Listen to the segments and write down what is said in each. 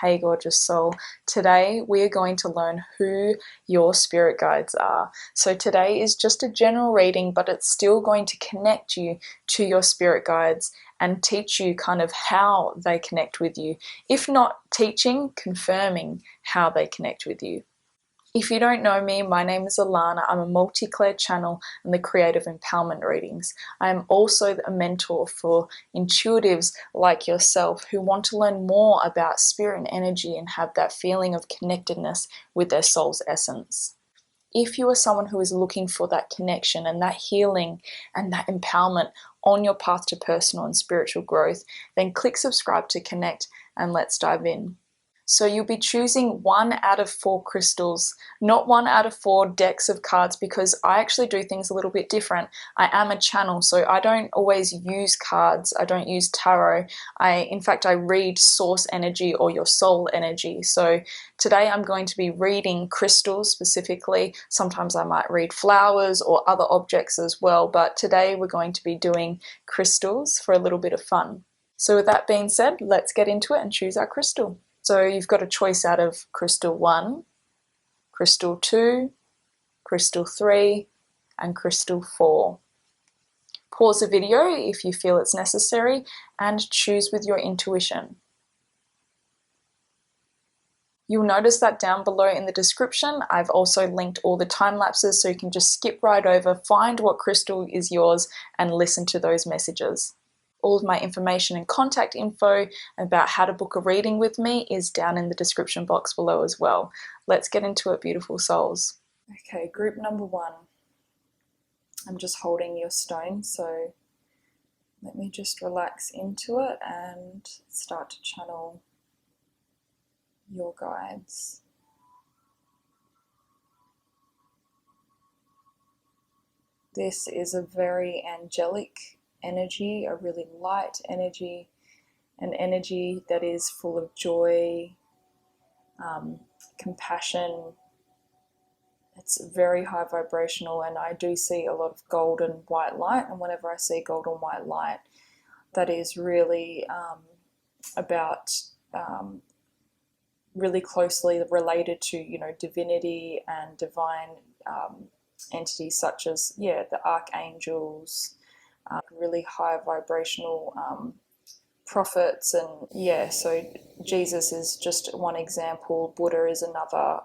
Hey gorgeous soul, today we are going to learn who your spirit guides are. So today is just a general reading, but it's still going to connect you to your spirit guides and teach you kind of how they connect with you. If not teaching, confirming how they connect with you. If you don't know me, my name is Alana. I'm a multi-clad channel and the creative empowerment readings. I am also a mentor for intuitives like yourself who want to learn more about spirit and energy and have that feeling of connectedness with their soul's essence. If you are someone who is looking for that connection and that healing and that empowerment on your path to personal and spiritual growth, then click subscribe to connect and let's dive in. So you'll be choosing 1 out of 4 crystals, not 1 out of 4 decks of cards, because I actually do things a little bit different. I am a channel, so I don't always use cards. I don't use tarot. In fact, I read source energy or your soul energy. So today I'm going to be reading crystals specifically. Sometimes I might read flowers or other objects as well, but today we're going to be doing crystals for a little bit of fun. So with that being said, let's get into it and choose our crystal. So you've got a choice out of crystal 1, crystal 2, crystal 3, and crystal 4. Pause the video if you feel it's necessary and choose with your intuition. You'll notice that down below in the description, I've also linked all the time lapses so you can just skip right over, find what crystal is yours, and listen to those messages. All of my information and contact info about how to book a reading with me is down in the description box below as well. Let's get into it, beautiful souls. Okay, group number 1. I'm just holding your stone, so let me just relax into it and start to channel your guides. This is a very angelic energy, a really light energy, an energy that is full of joy, compassion. It's very high vibrational, and I do see a lot of gold and white light, and whenever I see gold and white light, that is really about really closely related to, you know, divinity and divine entities such as, yeah, the archangels, really high vibrational prophets, and yeah, so Jesus is just one example, Buddha is another.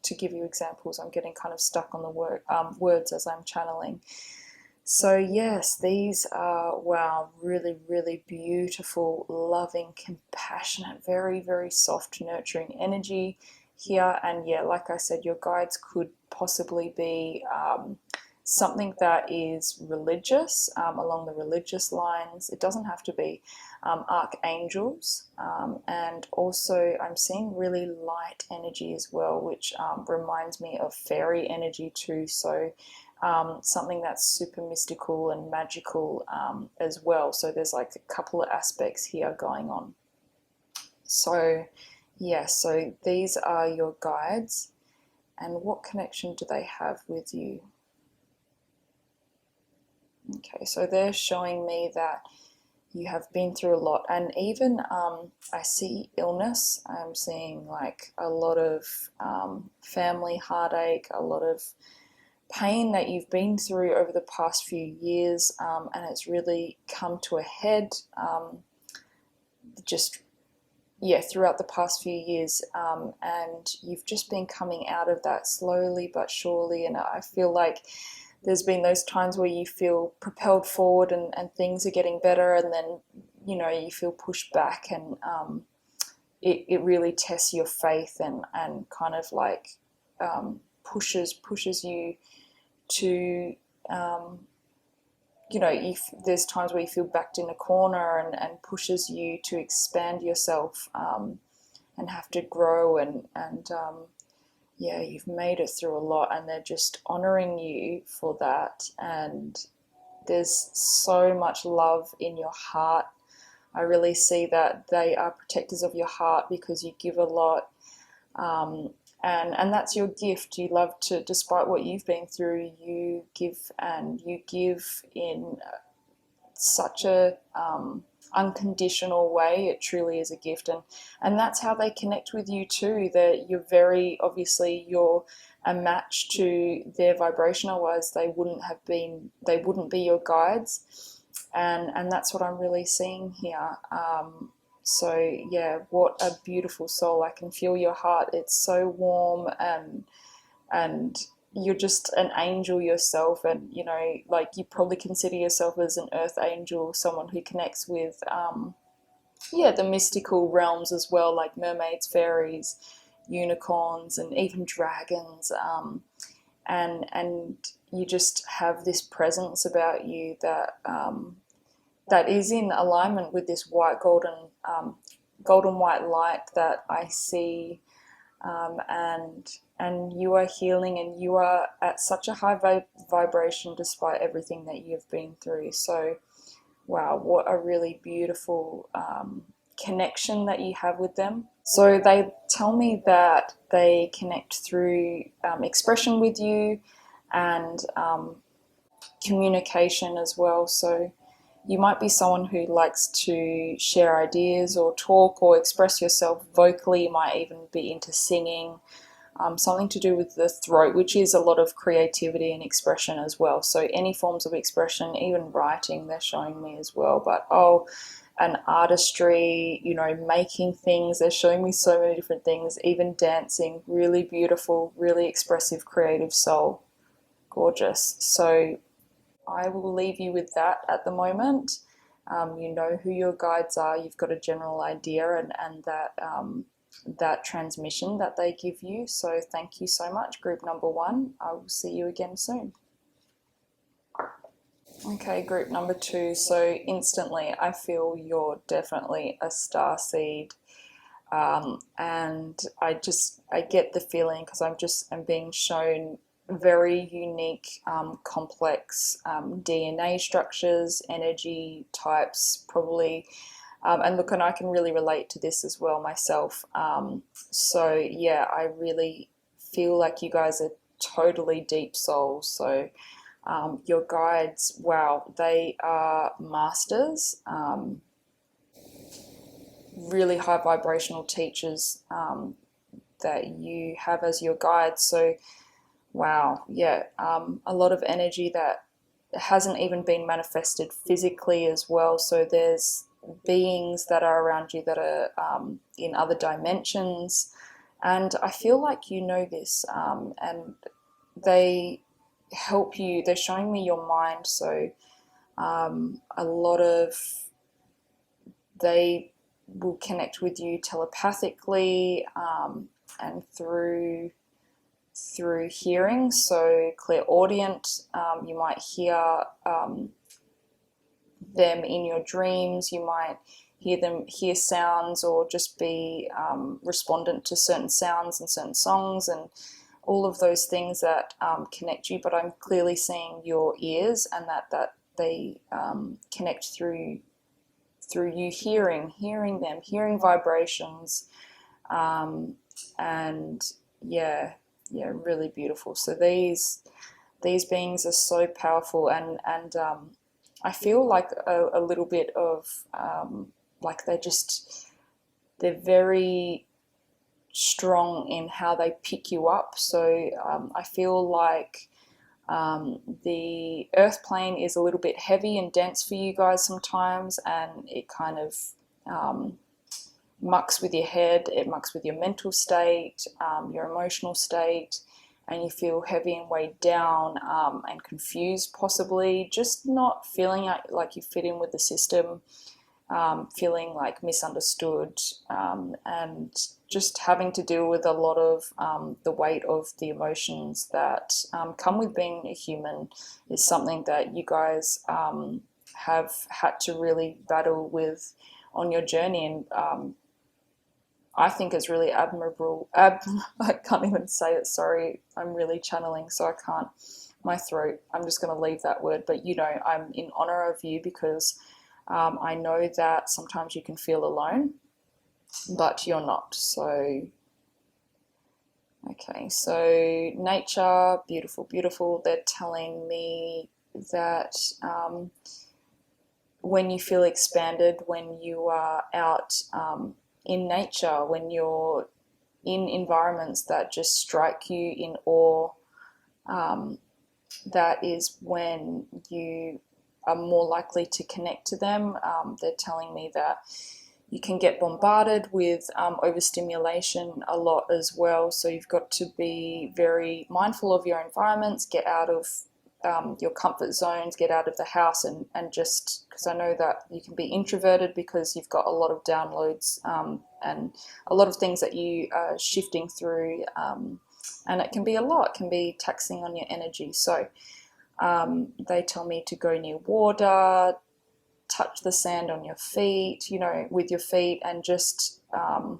To give you examples, I'm getting kind of stuck on the words as I'm channeling. So yes, these are, wow, really, really beautiful, loving, compassionate, very, very soft, nurturing energy here. And yeah, like I said, your guides could possibly be something that is religious, along the religious lines. It doesn't have to be archangels, and also I'm seeing really light energy as well, which reminds me of fairy energy too. So something that's super mystical and magical as well. So there's like a couple of aspects here going on. So yeah, so these are your guides, and what connection do they have with you? Okay, so they're showing me that you have been through a lot, and even I see illness. I'm seeing like a lot of family heartache, a lot of pain that you've been through over the past few years, and it's really come to a head just, yeah, throughout the past few years, and you've just been coming out of that slowly but surely. And I feel like there's been those times where you feel propelled forward and things are getting better, and then, you know, you feel pushed back, and it really tests your faith and kind of like pushes you to, you know, if there's times where you feel backed in a corner, and pushes you to expand yourself and have to grow, and yeah, you've made it through a lot, and they're just honoring you for that. And there's so much love in your heart. I really see that they are protectors of your heart because you give a lot, and that's your gift. You love to, despite what you've been through, you give, and you give in such a unconditional way. It truly is a gift, and that's how they connect with you too. That you're very obviously you're a match to their vibration, otherwise they wouldn't be your guides, and that's what I'm really seeing here. So yeah, what a beautiful soul. I can feel your heart. It's so warm, and you're just an angel yourself, and you know, like, you probably consider yourself as an earth angel, someone who connects with yeah, the mystical realms as well, like mermaids, fairies, unicorns, and even dragons, and you just have this presence about you that that is in alignment with this white golden white light that I see, and you are healing, and you are at such a high vibration despite everything that you've been through. So wow, what a really beautiful connection that you have with them. So they tell me that they connect through expression with you, and communication as well. So you might be someone who likes to share ideas or talk or express yourself vocally. You might even be into singing, something to do with the throat, which is a lot of creativity and expression as well. So any forms of expression, even writing, they're showing me as well. But oh, an artistry, you know, making things, they're showing me so many different things, even dancing, really beautiful, really expressive, creative soul. Gorgeous. So I will leave you with that at the moment. You know who your guides are, you've got a general idea, and that that transmission that they give you. So thank you so much, group number 1. I will see you again soon. Okay, group number 2. So instantly I feel you're definitely a star seed. And I get the feeling, because I'm being shown very unique, complex DNA structures, energy types, probably. And look, and I can really relate to this as well myself. So yeah, I really feel like you guys are totally deep souls. So your guides, wow, they are masters, really high vibrational teachers that you have as your guides. So wow, yeah, a lot of energy that hasn't even been manifested physically as well. So there's beings that are around you that are in other dimensions, and I feel like you know this, and they help you. They're showing me your mind. So a lot of they will connect with you telepathically, and through hearing. So clairaudient, you might hear them in your dreams. You might hear sounds, or just be respondent to certain sounds and certain songs, and all of those things that connect you. But I'm clearly seeing your ears, and that they connect through you hearing them, hearing vibrations, and yeah, really beautiful. So these beings are so powerful, and I feel like a little bit of like they're very strong in how they pick you up. So I feel like the earth plane is a little bit heavy and dense for you guys sometimes, and it kind of mucks with your head, it mucks with your mental state, your emotional state, and you feel heavy and weighed down, and confused, possibly, just not feeling like you fit in with the system, feeling like misunderstood, and just having to deal with a lot of the weight of the emotions that come with being a human is something that you guys have had to really battle with on your journey. And I think it's really admirable. I can't even say it, sorry. I'm really channeling, so I can't. My throat, I'm just going to leave that word. But you know, I'm in honor of you, because I know that sometimes you can feel alone, but you're not. So, okay, so nature, beautiful, beautiful. They're telling me that when you feel expanded, when you are out in nature, when you're in environments that just strike you in awe, that is when you are more likely to connect to them. They're telling me that you can get bombarded with overstimulation a lot as well. So you've got to be very mindful of your environments, get out of your comfort zones, get out of the house, and just because I know that you can be introverted because you've got a lot of downloads and a lot of things that you are shifting through. And it can be a lot, it can be taxing on your energy. So they tell me to go near water, touch the sand on your feet, with your feet, and just, I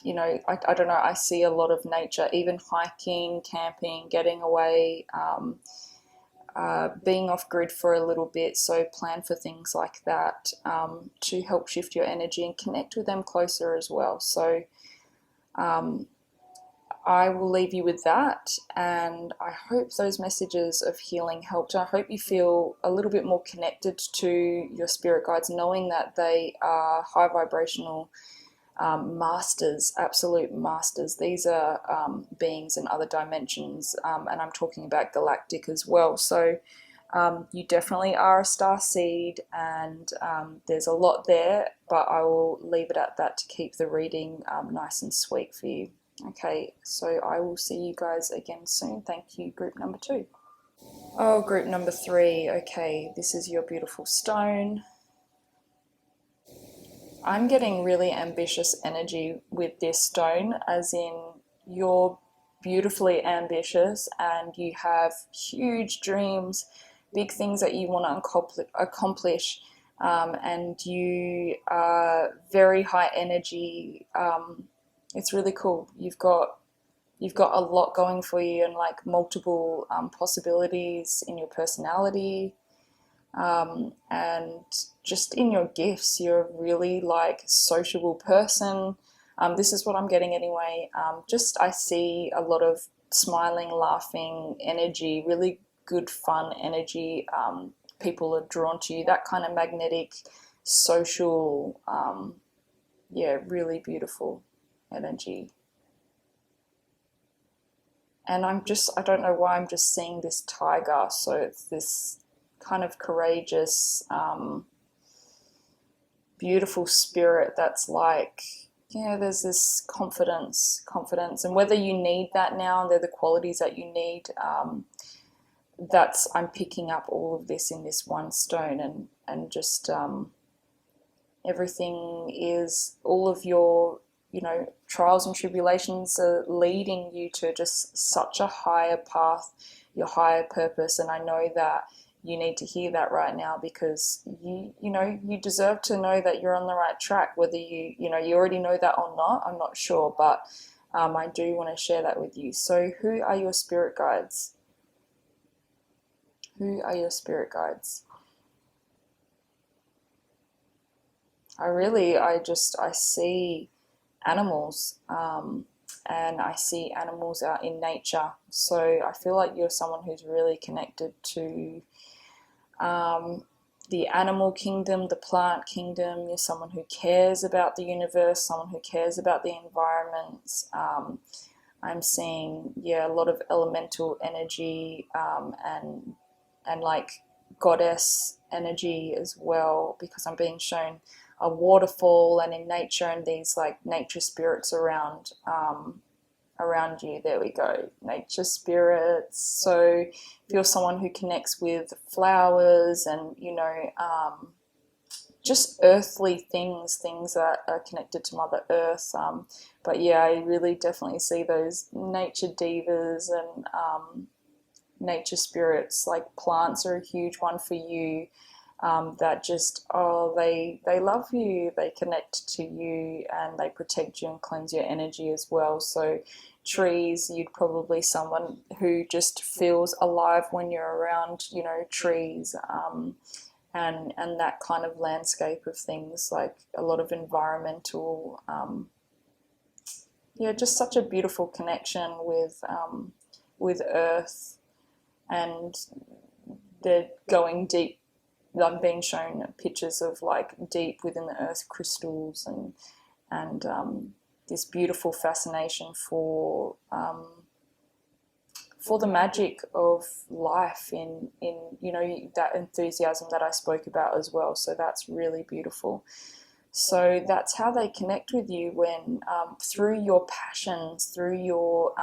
don't know, I see a lot of nature, even hiking, camping, getting away, being off grid for a little bit. So plan for things like that to help shift your energy and connect with them closer as well. So I will leave you with that, and I hope those messages of healing helped. I hope you feel a little bit more connected to your spirit guides, knowing that they are high vibrational masters, absolute masters. These are beings in other dimensions, and I'm talking about galactic as well. So you definitely are a star seed, and there's a lot there, but I will leave it at that to keep the reading nice and sweet for you. Okay, so I will see you guys again soon. Thank you, group number 2. Oh, group number 3. Okay, this is your beautiful stone. I'm getting really ambitious energy with this stone, as in you're beautifully ambitious and you have huge dreams, big things that you want to accomplish, and you are very high energy. It's really cool. You've got a lot going for you, and like multiple possibilities in your personality, and just in your gifts. You're a really like sociable person. This is what I'm getting anyway. Just I see a lot of smiling, laughing energy, really good fun energy. People are drawn to you, that kind of magnetic, social, really beautiful energy. And I don't know why I'm just seeing this tiger. So it's this kind of courageous, beautiful spirit that's like, there's this confidence, and whether you need that now, they're the qualities that you need. I'm picking up all of this in this one stone, and just everything is, all of your trials and tribulations are leading you to just such a higher path, your higher purpose. And I know that you need to hear that right now, because you deserve to know that you're on the right track, whether you already know that or not. I'm not sure, but I do want to share that with you. So who are your spirit guides? Who are your spirit guides? I see animals, and I see animals out in nature. So I feel like you're someone who's really connected to the animal kingdom, the plant kingdom. You're someone who cares about the universe, someone who cares about the environment. I'm seeing, a lot of elemental energy, and like goddess energy as well, because I'm being shown a waterfall and in nature, and these like nature spirits around you. There we go, nature spirits. So if you're someone who connects with flowers and just earthly things that are connected to Mother Earth, but I really definitely see those nature divas and nature spirits. Like plants are a huge one for you. That just, they love you, they connect to you, and they protect you and cleanse your energy as well. So trees, you'd probably someone who just feels alive when you're around trees, and that kind of landscape of things, like a lot of environmental, just such a beautiful connection with earth. And they're going deep I've been shown pictures of like deep within the earth crystals, and this beautiful fascination for the magic of life in that enthusiasm that I spoke about as well. So that's really beautiful. So that's how they connect with you, when through your passions, through your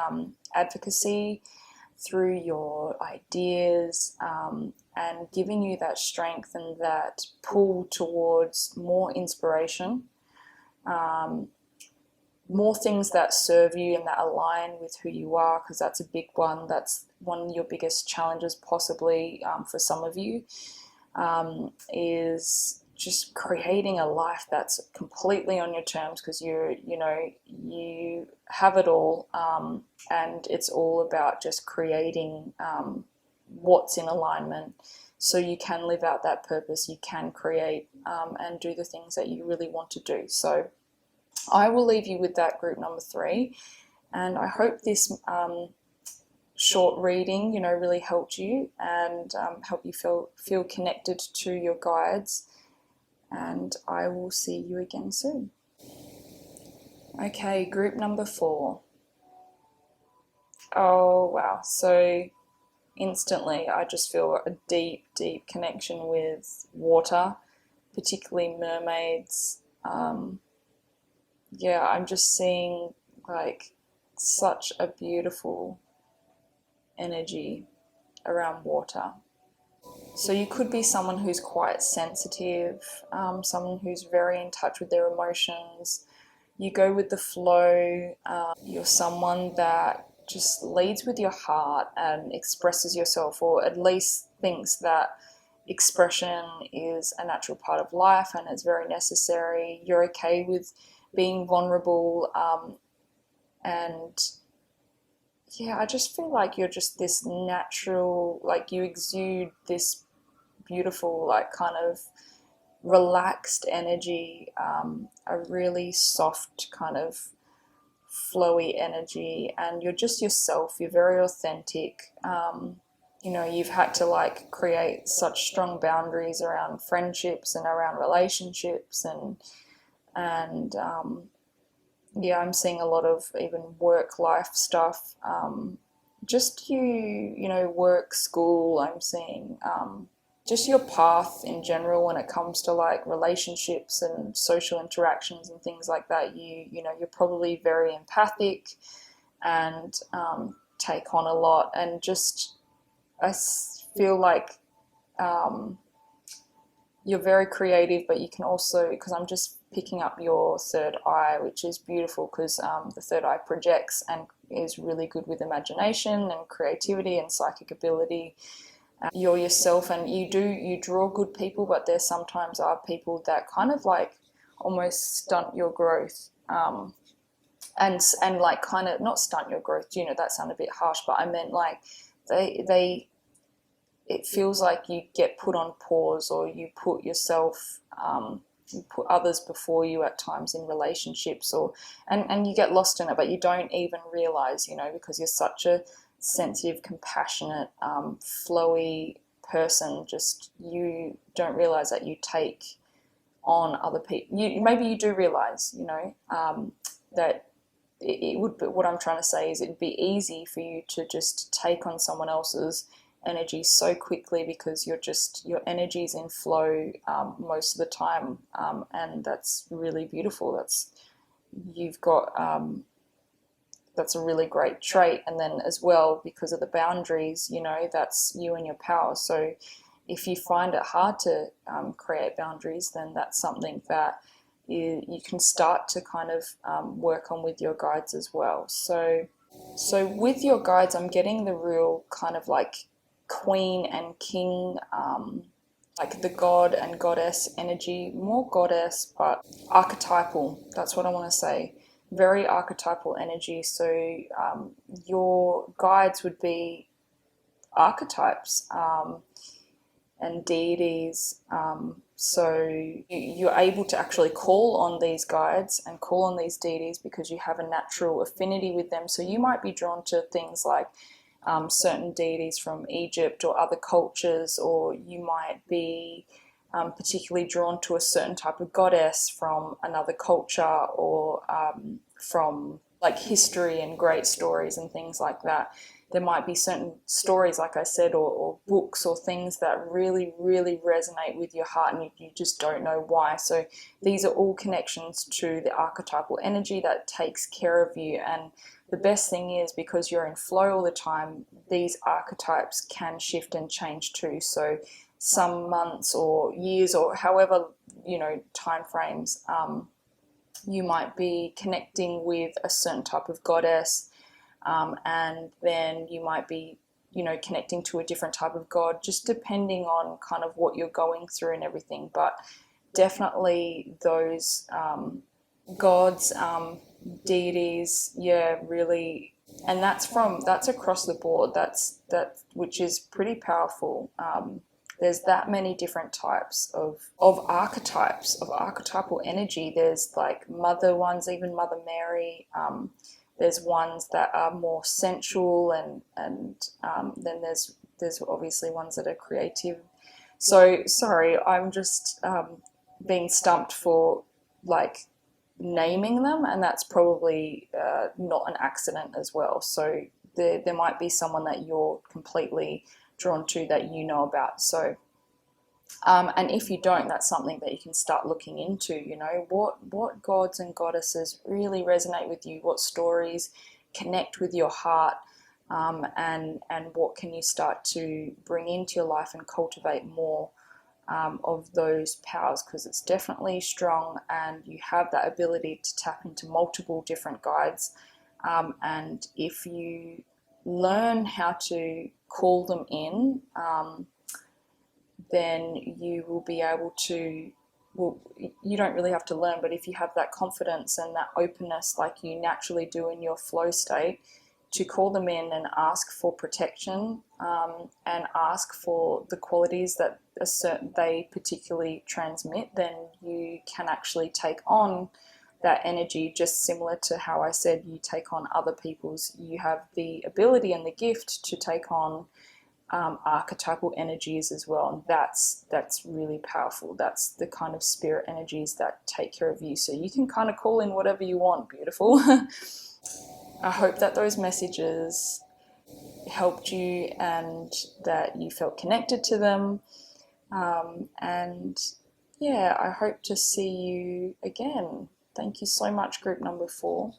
advocacy, through your ideas, and giving you that strength and that pull towards more inspiration, more things that serve you and that align with who you are, because that's a big one. That's one of your biggest challenges possibly for some of you, is just creating a life that's completely on your terms, because you have it all, and it's all about just creating what's in alignment, so you can live out that purpose, you can create and do the things that you really want to do. So I will leave you with that, group number 3, and I hope this short reading really helped you and help you feel connected to your guides, and I will see you again soon. Okay, group number 4. Oh wow, so instantly I just feel a deep connection with water, particularly mermaids. Yeah, I'm just seeing like such a beautiful energy around water. So you could be someone who's quite sensitive, someone who's very in touch with their emotions. You go with the flow. You're someone that just leads with your heart and expresses yourself, or at least thinks that expression is a natural part of life and it's very necessary. You're okay with being vulnerable, and yeah, I just feel like you're just this natural, like you exude this beautiful, like kind of relaxed energy, a really soft kind of flowy energy, and you're just yourself. You're very authentic. You've had to like create such strong boundaries around friendships and around relationships, and yeah, I'm seeing a lot of even work life stuff. Just work, school. I'm seeing just your path in general when it comes to like relationships and social interactions and things like that. You're probably very empathic and take on a lot, and just I feel like you're very creative, but you can also, because I'm just picking up your third eye, which is beautiful, because the third eye projects and is really good with imagination and creativity and psychic ability. You're yourself, and you draw good people, but there sometimes are people that kind of like almost stunt your growth, and like kind of not stunt your growth. That sounded a bit harsh, but I meant like they it feels like you get put on pause, or you put yourself, you put others before you at times in relationships, and you get lost in it, but you don't even realize, because you're such a sensitive, compassionate, flowy person. Just you don't realize that you take on other people. Maybe you do realize, that it would be, what I'm trying to say is it'd be easy for you to just take on someone else's energy so quickly, because your energy is in flow most of the time, and that's really beautiful. You've got that's a really great trait. And then as well, because of the boundaries, that's you and your power. So if you find it hard to create boundaries, then that's something that you can start to kind of work on with your guides as well. So with your guides, I'm getting the real kind of like queen and king, like the god and goddess energy, more goddess, but archetypal. That's what I want to say. Very archetypal energy. So your guides would be archetypes and deities. So you're able to actually call on these guides and call on these deities because you have a natural affinity with them. So you might be drawn to things like certain deities from Egypt or other cultures, or you might be particularly drawn to a certain type of goddess from another culture, or from like history and great stories and things like that. There might be certain stories, like I said, or books or things that really, really resonate with your heart, and you just don't know why. So these are all connections to the archetypal energy that takes care of you. And the best thing is, because you're in flow all the time, these archetypes can shift and change too. So some months or years or however, time frames, you might be connecting with a certain type of goddess, and then you might be connecting to a different type of god, just depending on kind of what you're going through and everything. But definitely those gods, deities, yeah, really. And that's across the board. That which is pretty powerful. There's that many different types of archetypes, of archetypal energy. There's like mother ones, even Mother Mary. There's ones that are more sensual, and then there's obviously ones that are creative. So sorry, I'm just being stumped for like naming them, and that's probably not an accident as well. So there might be someone that you're completely drawn to that you know about. So and if you don't, that's something that you can start looking into. What gods and goddesses really resonate with you, what stories connect with your heart, and what can you start to bring into your life and cultivate more of those powers, because it's definitely strong, and you have that ability to tap into multiple different guides. And if you learn how to call them in, then you will be able to, well, you don't really have to learn, but if you have that confidence and that openness like you naturally do in your flow state, to call them in and ask for protection, and ask for the qualities that they particularly transmit, then you can actually take on that energy, just similar to how I said you take on other people's. You have the ability and the gift to take on archetypal energies as well, and that's really powerful. That's the kind of spirit energies that take care of you. So you can kind of call in whatever you want, beautiful. I hope that those messages helped you and that you felt connected to them. And yeah, I hope to see you again. Thank you so much, group number 4.